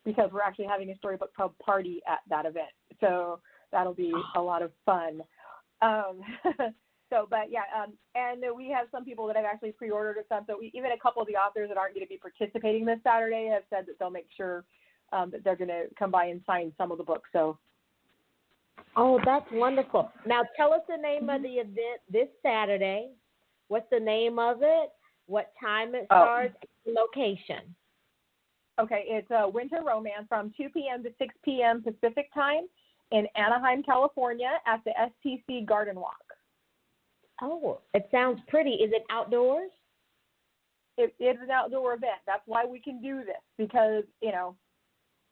because we're actually having a Storybook Pub party at that event. So that'll be a lot of fun. And we have some people that have actually pre-ordered some. So even a couple of the authors that aren't going to be participating this Saturday have said that they'll make sure that they're going to come by and sign some of the books. So. Oh, that's wonderful. Now tell us the name of the event this Saturday. What's the name of it? What time it starts? And location. Okay, it's a Winter Romance from 2 p.m. to 6 p.m. Pacific time in Anaheim, California at the STC Garden Walk. Oh, it sounds pretty. Is it outdoors? It is an outdoor event. That's why we can do this, because,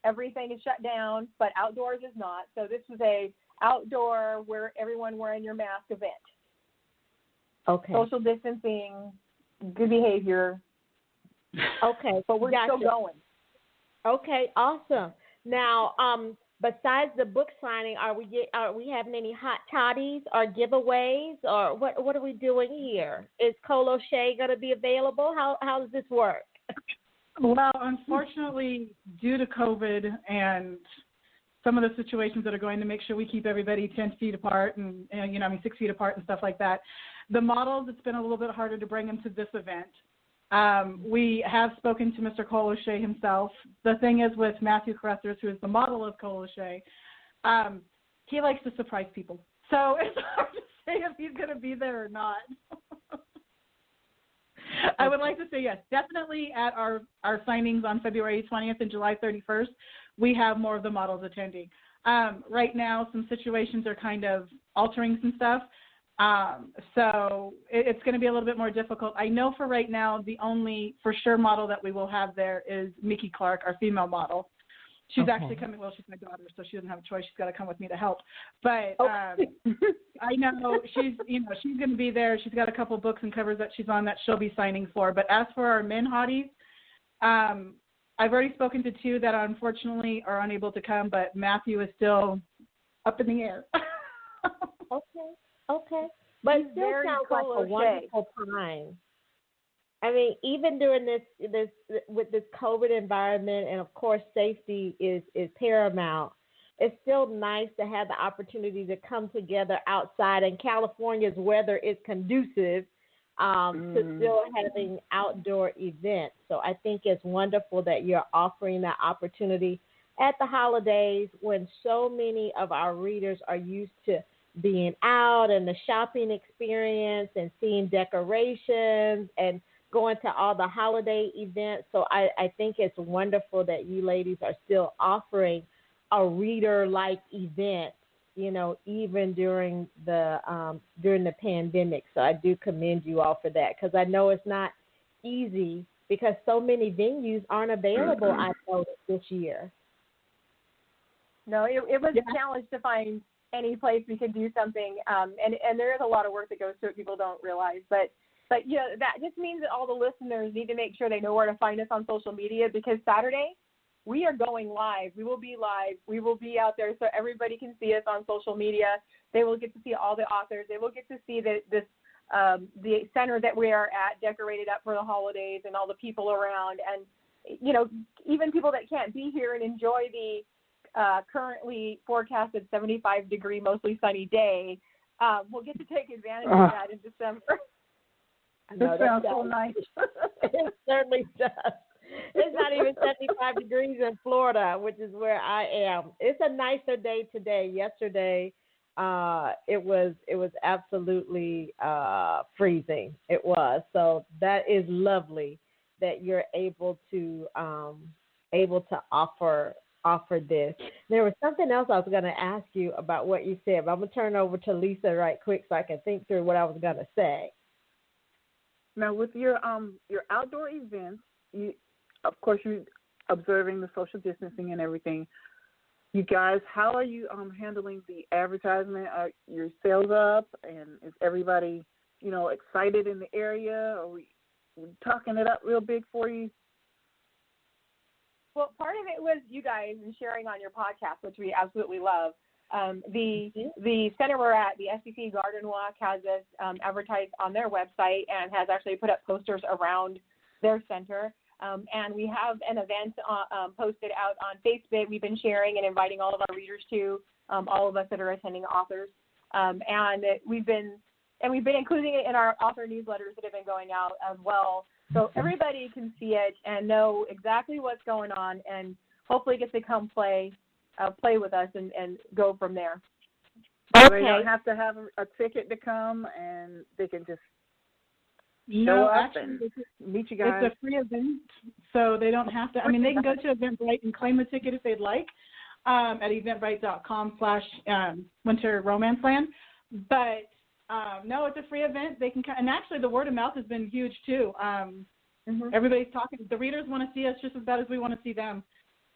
everything is shut down, but outdoors is not. So this was a outdoor where everyone wearing your mask event. Okay. Social distancing, good behavior. Okay. But we're still going. Okay, awesome. Now, besides the book signing, are we having any hot toddies or giveaways, or what are we doing here? Is Kole O'Shea going to be available? How does this work? Well, unfortunately, due to COVID and some of the situations that are going to make sure we keep everybody 10 feet apart and 6 feet apart and stuff like that, the models, it's been a little bit harder to bring them to this event. We have spoken to Mr. Kole O'Shea himself. The thing is with Matthew Carruthers, who is the model of Kole O'Shea, he likes to surprise people. So it's hard to say if he's going to be there or not. I would like to say yes, definitely at our signings on February 20th and July 31st, we have more of the models attending. Right now, some situations are kind of altering some stuff. So it's going to be a little bit more difficult. I know for right now, the only for sure model that we will have there is Mickey Clark, our female model. She's actually coming. Well, she's my daughter, so she doesn't have a choice. She's got to come with me to help. But I know she's going to be there. She's got a couple books and covers that she's on that she'll be signing for. But as for our men hotties, I've already spoken to two that unfortunately are unable to come, but Matthew is still up in the air. Okay. But it still sounds like a wonderful time. I mean, even during this with this COVID environment, and of course safety is paramount, it's still nice to have the opportunity to come together outside, and California's weather is conducive to still having outdoor events. So I think it's wonderful that you're offering that opportunity at the holidays when so many of our readers are used to being out and the shopping experience and seeing decorations and going to all the holiday events. So I think it's wonderful that you ladies are still offering a reader-like event, even during the pandemic. So I do commend you all for that, because I know it's not easy because so many venues aren't available, I noticed, this year. No, it was a challenge to find any place we could do something, and there is a lot of work that goes to it people don't realize. But that just means that all the listeners need to make sure they know where to find us on social media, because Saturday we are going live. We will be live. We will be out there so everybody can see us on social media. They will get to see all the authors. They will get to see the center that we are at decorated up for the holidays and all the people around. And, even people that can't be here and enjoy the currently forecasted 75-degree, mostly sunny day, will get to take advantage of that in December. That sounds so nice. It certainly does. It's not even 75 degrees in Florida, which is where I am. It's a nicer day today. Yesterday, it was absolutely freezing. It was. So that is lovely that you're able to offer this. There was something else I was going to ask you about what you said, but I'm going to turn over to Lisa right quick so I can think through what I was going to say. Now, with your outdoor events, of course, you're observing the social distancing and everything. You guys, how are you handling the advertisement? Are your sales up, and is everybody, excited in the area? Are we talking it up real big for you? Well, part of it was you guys and sharing on your podcast, which we absolutely love. The center we're at, the SCC Garden Walk, has us advertised on their website and has actually put up posters around their center. And we have an event posted out on Facebook. We've been sharing and inviting all of our readers to, all of us that are attending authors. And we've been including it in our author newsletters that have been going out as well. So everybody can see it and know exactly what's going on, and hopefully get to come play with us and go from there. So they don't have to have a ticket to come, and they can just show up and meet you guys. It's a free event, so they don't have to. I mean, they can go to Eventbrite and claim a ticket if they'd like at eventbrite.com/Winter Romance Land. But no, it's a free event. They can, and actually the word of mouth has been huge too. Everybody's talking. The readers want to see us just as bad as we want to see them.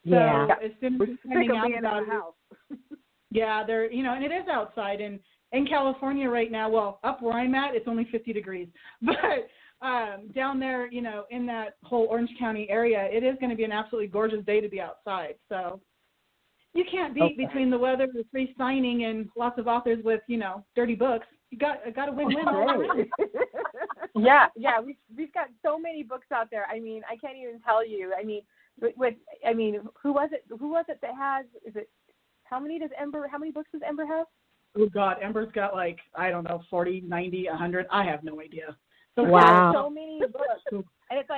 So as soon as we're finding out about it, yeah, they're, and it is outside, and in California right now, well, up where I'm at, it's only 50 degrees, but down there, in that whole Orange County area, it is going to be an absolutely gorgeous day to be outside. So you can't beat between the weather, the free signing, and lots of authors with, dirty books. You got a win-win all around. Yeah, we've got so many books out there. I mean, I can't even tell you. I mean, who was it that has? Is it? How many books does Ember have? Oh God, Ember's got 40, 90, 100. I have no idea. So wow, so many books, and it's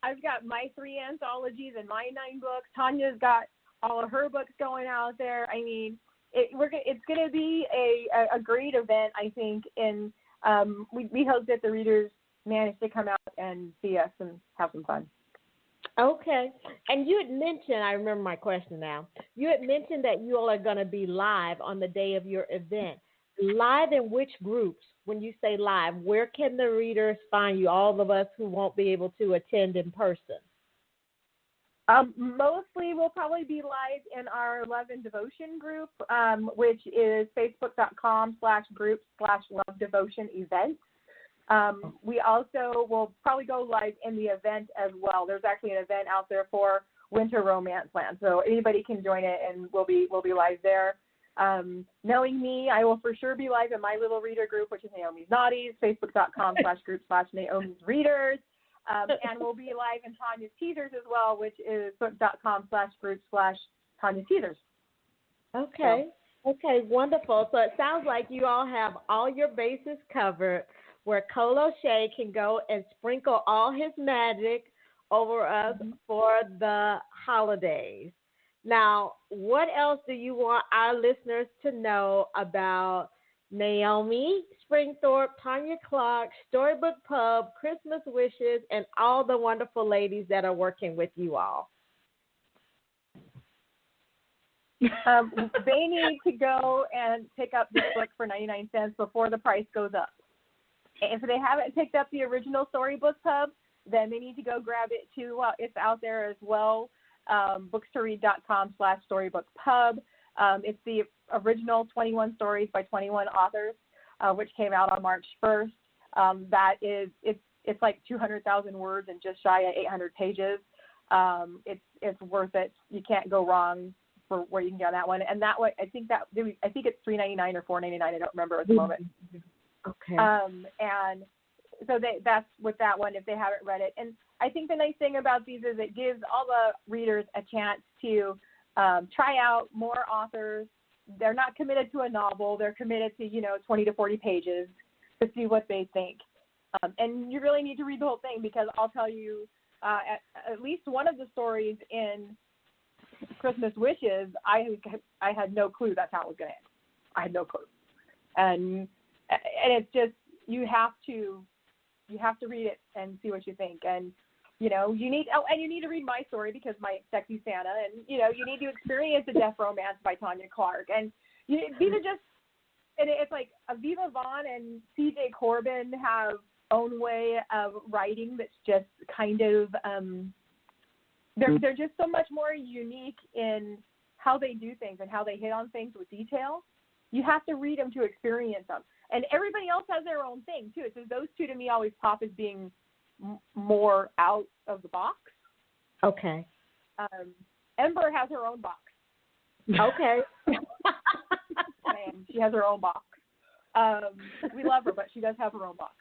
I've got my 3 anthologies and my 9 books. Tonya's got all of her books going out there. I mean, it's going to be a great event, I think, and we hope that the readers manage to come out and see us and have some fun. Okay. And you had mentioned, I remember my question now, you had mentioned that you all are going to be live on the day of your event. Live in which groups? When you say live, where can the readers find you, all of us who won't be able to attend in person? Mostly we'll probably be live in our Love and Devotion group, which is facebook.com/group/Love Devotion events. We also will probably go live in the event as well. There's actually an event out there for Winter Romance Land, so anybody can join it, and we'll be live there. Knowing me, I will for sure be live in my little reader group, which is Naomi's Naughties, facebook.com/group/Naomi's Readers. And we'll be live in Tonya's Teasers as well, which is facebook.com/group/Tonya's Teasers. Okay. So. Okay, wonderful. So it sounds like you all have all your bases covered, where Kole O'Shea can go and sprinkle all his magic over us for the holidays. Now, what else do you want our listeners to know about Naomi Springthorp, Tonya Clark, Storybook Pub, Christmas Wishes, and all the wonderful ladies that are working with you all? They need to go and pick up this book for 99 cents before the price goes up. If they haven't picked up the original Storybook Pub, then they need to go grab it too. It's out there as well. Books2read.com/StorybookPub. It's the original 21 stories by 21 authors, which came out on March 1st. It's like 200,000 words and just shy of 800 pages. It's worth it. You can't go wrong for where you can get on that one. And that one, I think it's $3.99 or $4.99. I don't remember at the moment. Okay. And so that's with that one if they haven't read it. And I think the nice thing about these is it gives all the readers a chance to try out more authors. They're not committed to a novel. They're committed to, 20 to 40 pages to see what they think. And you really need to read the whole thing, because I'll tell you, at least one of the stories in Christmas Wishes, I had no clue that's how it was going to end. I had no clue. And it's just, you have to read it and see what you think. And you need to read my story, because my sexy Santa, and you need to experience a death romance by Tonya Clark. And these are just, and it's like Aviva, Vaughn, and C.J. Corbin have own way of writing that's just kind of they're just so much more unique in how they do things and how they hit on things with detail. You have to read them to experience them. And everybody else has their own thing, too. So those two, to me, always pop as being more out of the box. Okay. Ember has her own box. Okay. She has her own box. We love her, but she does have her own box.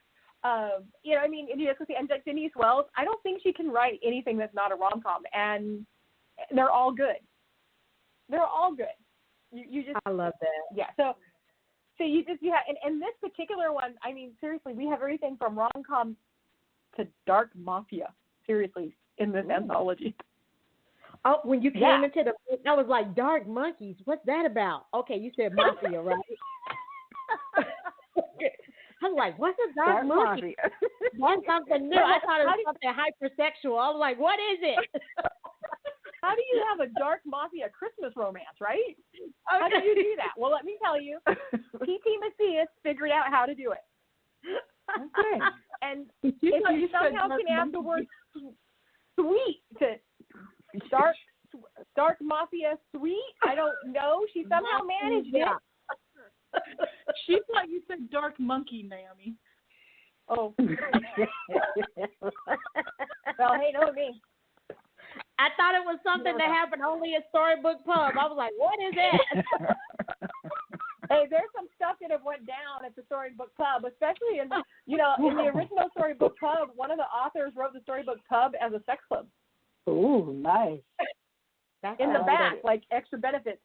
You know, I mean, and like Denise Wells, I don't think she can write anything that's not a rom-com, and they're all good. They're all good. You just, I love that. Yeah. So you have, and this particular one, I mean, seriously, we have everything from rom-com to dark mafia. Seriously, in this anthology. Oh, when you came into the, I was like, Dark Monkeys. What's that about? Okay, you said mafia, right? I was like, what's a dark monkey? That's something new. I thought it was something hypersexual. I was like, what is it? How do you have a dark mafia Christmas romance, right? How do you do that? Well, let me tell you, P.T. Macias figured out how to do it. Okay. And if you somehow can add the word sweet to dark mafia sweet, I don't know. She somehow managed it. She thought you said dark monkey, Naomi. Oh. Well, hey, know me. I thought it was something that happened only at Storybook Pub. I was like, what is that? Hey, there's some stuff that have went down at the Storybook Pub, especially in in the original Storybook Pub. One of the authors wrote the Storybook Pub as a sex club. Ooh, nice. That's in the back, like extra benefits.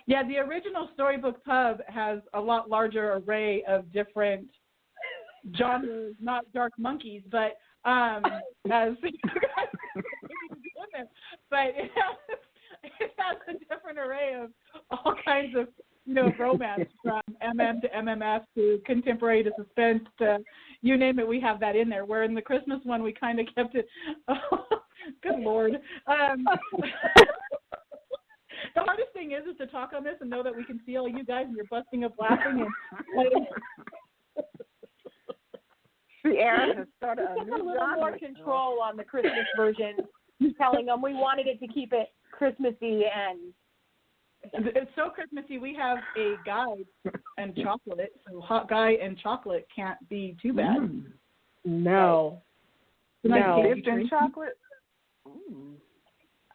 Yeah, the original Storybook Pub has a lot larger array of different genres, not dark monkeys, but as but it has a different array of all kinds of romance, from MM to MMS to contemporary to suspense to you name it. We have that in there. Where in the Christmas one we kind of kept it. Oh, good Lord. The hardest thing is to talk on this and know that we can see all you guys and you're busting up laughing. And Sierra has started a new little more control on the Christmas version, telling them we wanted it to keep it Christmassy and. It's so Christmassy. We have a guy and chocolate, so hot guy and chocolate can't be too bad. No. No. Dipped in chocolate? Ooh.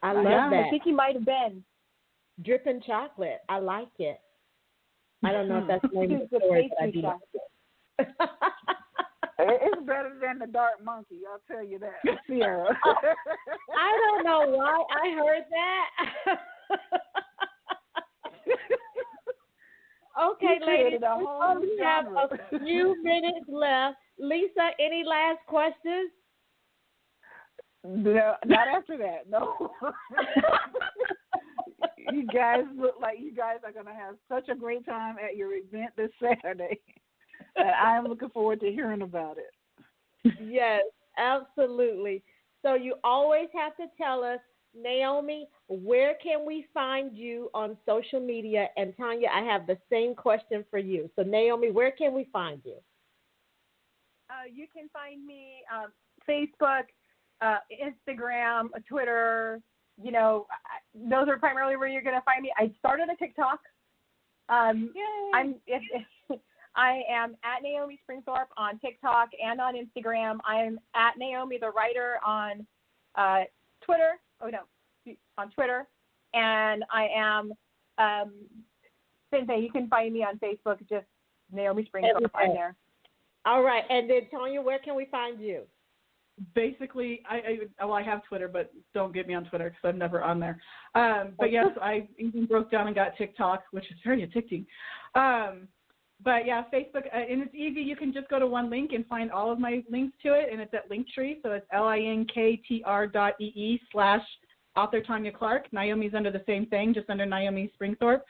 I love that. I think he might have been. Dripping chocolate. I like it. I don't know if that's the name of the story, but I do like it. It's better than the dark monkey, I'll tell you that, Sierra. I don't know why I heard that. Okay, ladies, we have a few minutes left. Lisa, any last questions? No, not after that, no. You guys look like you guys are going to have such a great time at your event this Saturday. And I am looking forward to hearing about it. Yes, absolutely. So you always have to tell us, Naomi, where can we find you on social media? And Tonya, I have the same question for you. So Naomi, where can we find you? You can find me Facebook, Instagram, Twitter. Those are primarily where you're going to find me. I started a TikTok. I am at Naomi Springthorp on TikTok and on Instagram. I'm at Naomi the Writer on Twitter. On Twitter. And I am, same thing, you can find me on Facebook, just Naomi Springthorp. I'm there. All right. And then, Tonya, where can we find you? Basically, I have Twitter, but don't get me on Twitter because I'm never on there. But yes, I even broke down and got TikTok, which is very addicting. But yeah, Facebook, and it's easy. You can just go to one link and find all of my links to it, and it's at Linktree. So it's linktr.ee/author Tonya Clark. Naomi's under the same thing, just under Naomi Springthorp.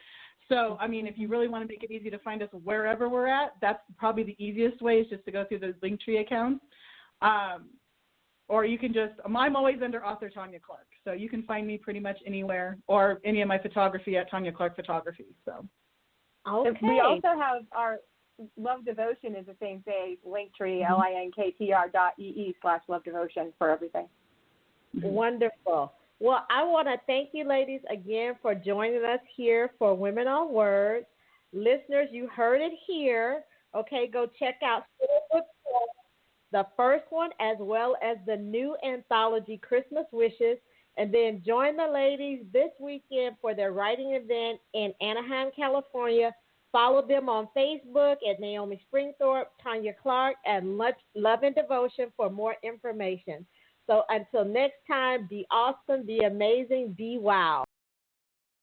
So, I mean, if you really want to make it easy to find us wherever we're at, that's probably the easiest way is just to go through those Linktree accounts. Or you can just, I'm always under author Tonya Clark. So you can find me pretty much anywhere, or any of my photography at Tonya Clark Photography. So. Okay. We also have our Love Devotion is the same thing, Linktree, linktr.ee/Love Devotion for everything. Wonderful. Well, I want to thank you, ladies, again for joining us here for Women on Words. Listeners, you heard it here. Okay, go check out Storybook Pub, the first one, as well as the new anthology, Christmas Wishes. And then join the ladies this weekend for their writing event in Anaheim, California, Follow them on Facebook at Naomi Springthorp, Tonya Clark, and Much Love and Devotion for more information. So until next time, be awesome, be amazing, be wow.